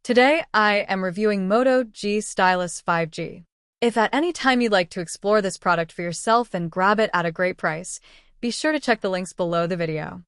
Today, I am reviewing Moto G Stylus 5G. If at any time you'd like to explore this product for yourself and grab it at a great price, be sure to check the links below the video.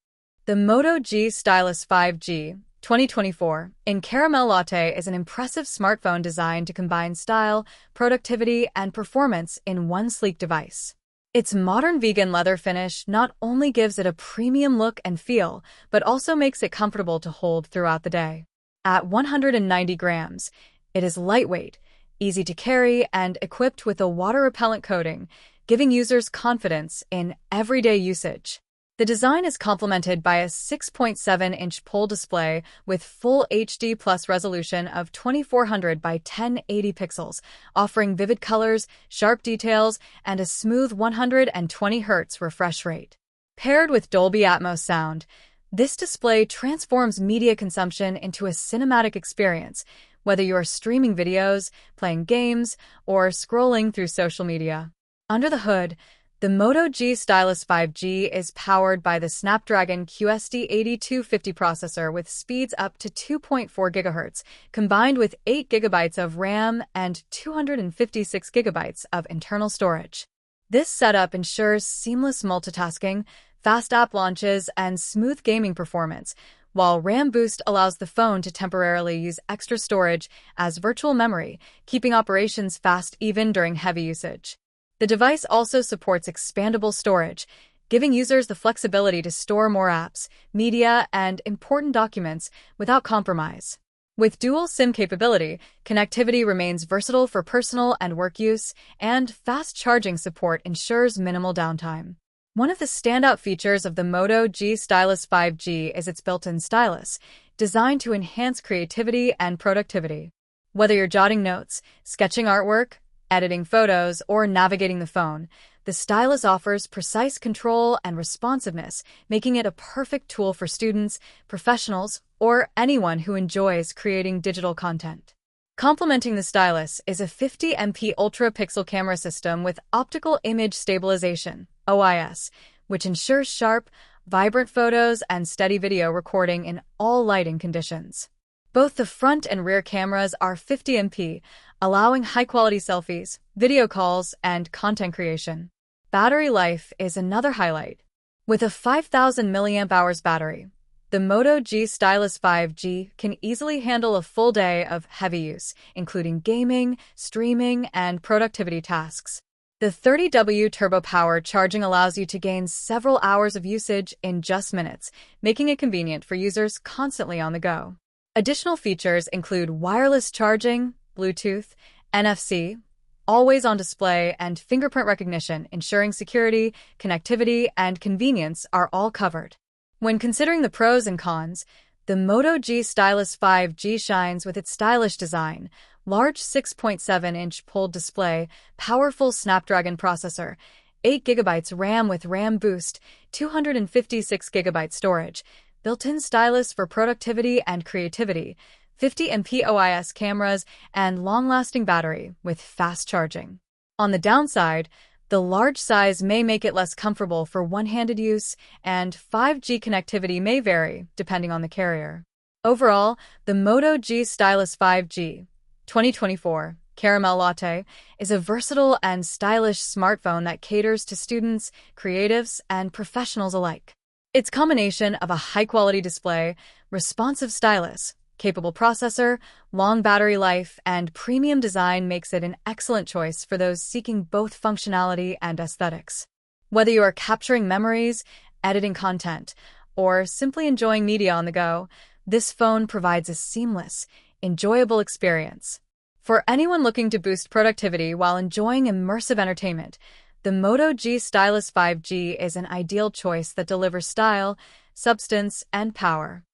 The Moto G Stylus 5G 2024 in Caramel Latte is an impressive smartphone designed to combine style, productivity, and performance in one sleek device. Its modern vegan leather finish not only gives it a premium look and feel, but also makes it comfortable to hold throughout the day. At 190 grams, it is lightweight, easy to carry, and equipped with a water-repellent coating, giving users confidence in everyday usage. The design is complemented by a 6.7-inch POL display with full HD plus resolution of 2400 by 1080 pixels, offering vivid colors, sharp details, and a smooth 120 Hz refresh rate. Paired with Dolby Atmos sound, this display transforms media consumption into a cinematic experience, whether you are streaming videos, playing games, or scrolling through social media. Under the hood, the Moto G Stylus 5G is powered by the Snapdragon QSD8250 processor with speeds up to 2.4 GHz, combined with 8 GB of RAM and 256 GB of internal storage. This setup ensures seamless multitasking, fast app launches, and smooth gaming performance, while RAM Boost allows the phone to temporarily use extra storage as virtual memory, keeping operations fast even during heavy usage. The device also supports expandable storage, giving users the flexibility to store more apps, media, and important documents without compromise. With dual SIM capability, connectivity remains versatile for personal and work use, and fast charging support ensures minimal downtime. One of the standout features of the Moto G Stylus 5G is its built-in stylus, designed to enhance creativity and productivity. Whether you're jotting notes, sketching artwork, editing photos, or navigating the phone, the stylus offers precise control and responsiveness, making it a perfect tool for students, professionals, or anyone who enjoys creating digital content. Complementing the stylus is a 50MP ultra-pixel camera system with optical image stabilization, OIS, which ensures sharp, vibrant photos and steady video recording in all lighting conditions. Both the front and rear cameras are 50MP, allowing high-quality selfies, video calls, and content creation. Battery life is another highlight. With a 5000 mAh battery, the Moto G Stylus 5G can easily handle a full day of heavy use, including gaming, streaming, and productivity tasks. The 30W TurboPower charging allows you to gain several hours of usage in just minutes, making it convenient for users constantly on the go. Additional features include wireless charging, Bluetooth, NFC, always on display, and fingerprint recognition, ensuring security, connectivity, and convenience are all covered. When considering the pros and cons, the Moto G Stylus 5G shines with its stylish design, large 6.7-inch POL display, powerful Snapdragon processor, 8 GB RAM with RAM Boost, 256 GB storage, built-in stylus for productivity and creativity, 50MP OIS cameras, and long-lasting battery with fast charging. On the downside, the large size may make it less comfortable for one-handed use, and 5G connectivity may vary depending on the carrier. Overall, the Moto G Stylus 5G 2024 Caramel Latte is a versatile and stylish smartphone that caters to students, creatives, and professionals alike. Its combination of a high-quality display, responsive stylus, capable processor, long battery life, and premium design makes it an excellent choice for those seeking both functionality and aesthetics. Whether you are capturing memories, editing content, or simply enjoying media on the go, this phone provides a seamless, enjoyable experience. For anyone looking to boost productivity while enjoying immersive entertainment, the Moto G Stylus 5G is an ideal choice that delivers style, substance, and power.